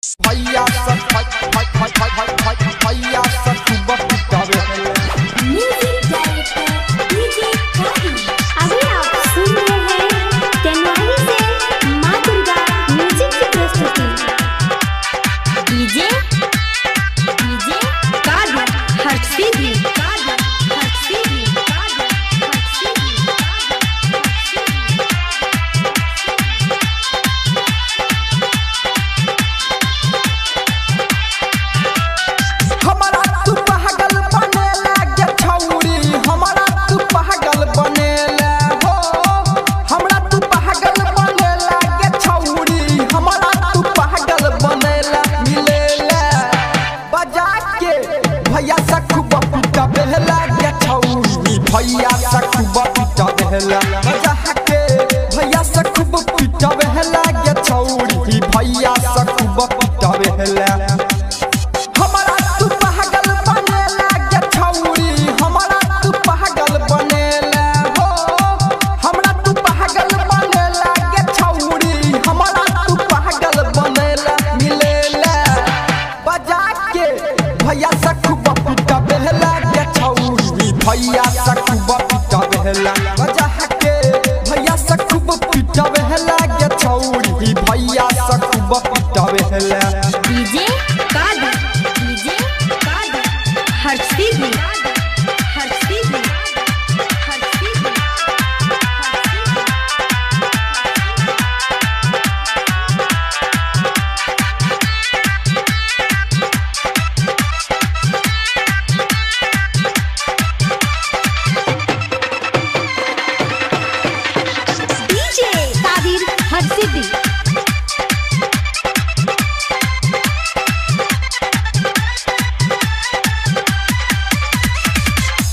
भैया सब भैया सब सुबह पिटावे म्यूजिक डायरेक्टर डीजे काकी। अभी आप सुन रहे हैं तेनवाही से मां दुर्गा म्यूजिक की प्रस्तुति। डीजे काकी हर्षी भी भैया सखुबा पिटा बेहला के छौरी भैया सखुबा पिटा बेहला मजा के भैया सखुबा पिटा बेहला के छौरी भैया सखुबा पिटा बेहला हमारा तू पागल बनेला के छौरी हमारा तू पागल बनेला हो हमरा तू पागल बनेला के छौरी हमारा तू पागल बनेला मिलेला बजा के भैया सखुबा पिटा बेहला के छौरी भैया सखुबा पिटा बेहला बजा के भैया सखुबा पिटा बेहला के छौरी भैया सखुबा पिटा बेहला डीजे काकी हर्षी भी हर्षी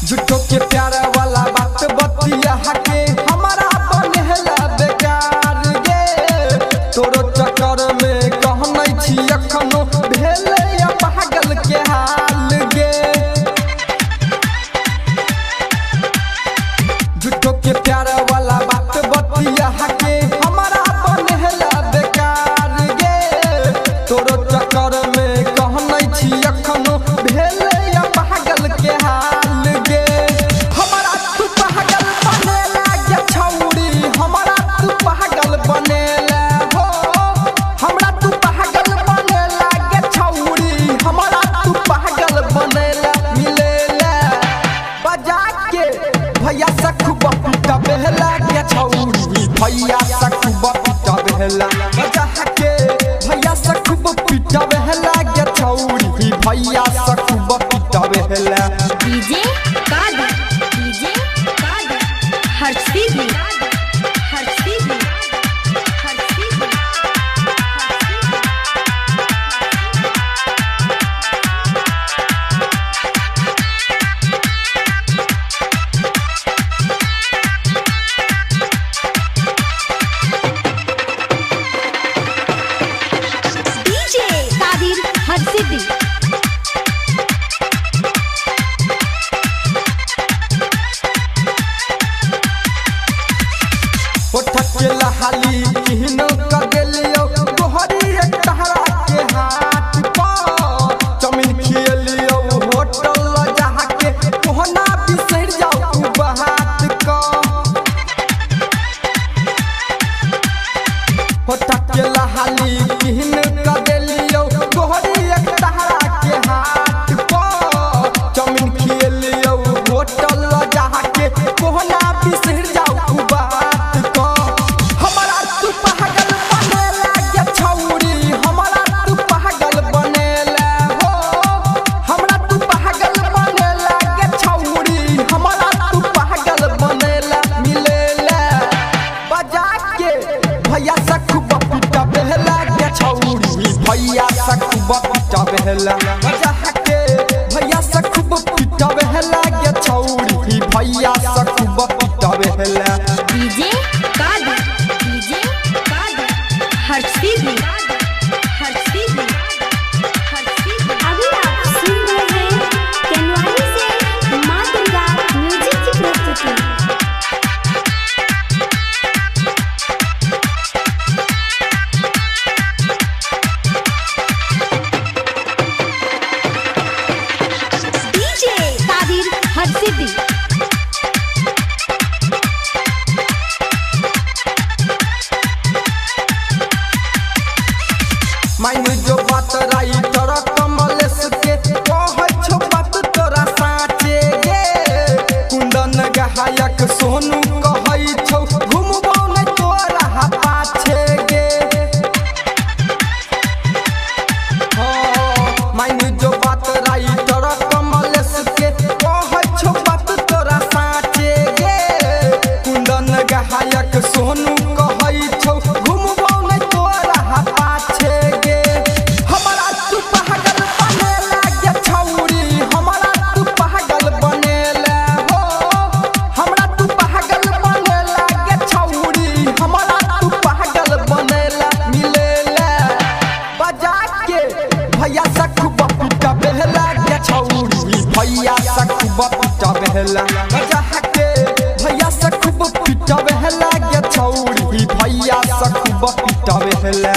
झूठो के प्यारा वाला बात बतिया हके हमारा बनेला बेकार गे तोरो चक्कर में कहनै छी अखनो भेले या पागल के हाल गे झूठो के प्यारा वाला बात बतिया हके हमारा बनेला बेकार गे तोरो चक्कर में कहनै छी अखनो भेले या पागल के हाल गे हमारा तू पागल बनेला के छौरी हमारा तू पागल बनेला हो हमरा तू पागल बनेला के छौरी हमारा तू पागल बनेला मिलेला बजा के भैया सखुबा पिटा बेहला के छौरी भैया सखुबा पिटा बेहला बजा के भैया सखुबा पिटा बेहला के छौरी भैया सखुबा पिटा बेहला डीजे काकी हर्षी भी हर्षी भी के लहाली किहनो कर देलियो तोहरी एक तहरा के हाथ पर जमीन खिलियो होटल जहा के कोहना बिसर जाऊ बहात का होठक के लहाली किहनो कर देलियो तोहरी एक तहरा के हाथ पर जमीन खिलियो होटल जहा के कोहना बिसर जाऊ बहात भैया सखुबा पिटा बेहला के छौरी भैया सखुबा पिटा बेहला बजा के भैया सखुबा पिटा बेहला के छौरी भैया सखुबा पिटा बेहला डीजे काकी हर्षी भी अभी आप सुन रहे हैं तेनवाही से मां दुर्गा म्यूजिक की प्रस्तुति। मायने जो बात राइटर कमलेश के कहै छौ बात तोरा साचे गे कुंदन गायक सोनू कहै छौ घुमबौ नै तोरा पाछे गे मायने जो बात राइटर कमलेश के कहै छौ बात तोरा साचे गे कुंदन गायक सोनू कहै छौ घुमबौ नै तोरा पाछे गे हमरा तू पागल बनेला गे छौरी हमरा तू पागल बनेला हो हमरा तू पागल बनेला गे छौरी हमरा तू पागल बनेला मिलेला बजा के भैया सखुब पिटा बेहला गे छौरी भैया सखुब पिटा बेहला बजा के भैया सखुब पिटा बेहला गे छौरी भैया सखुब पिटा बेहला।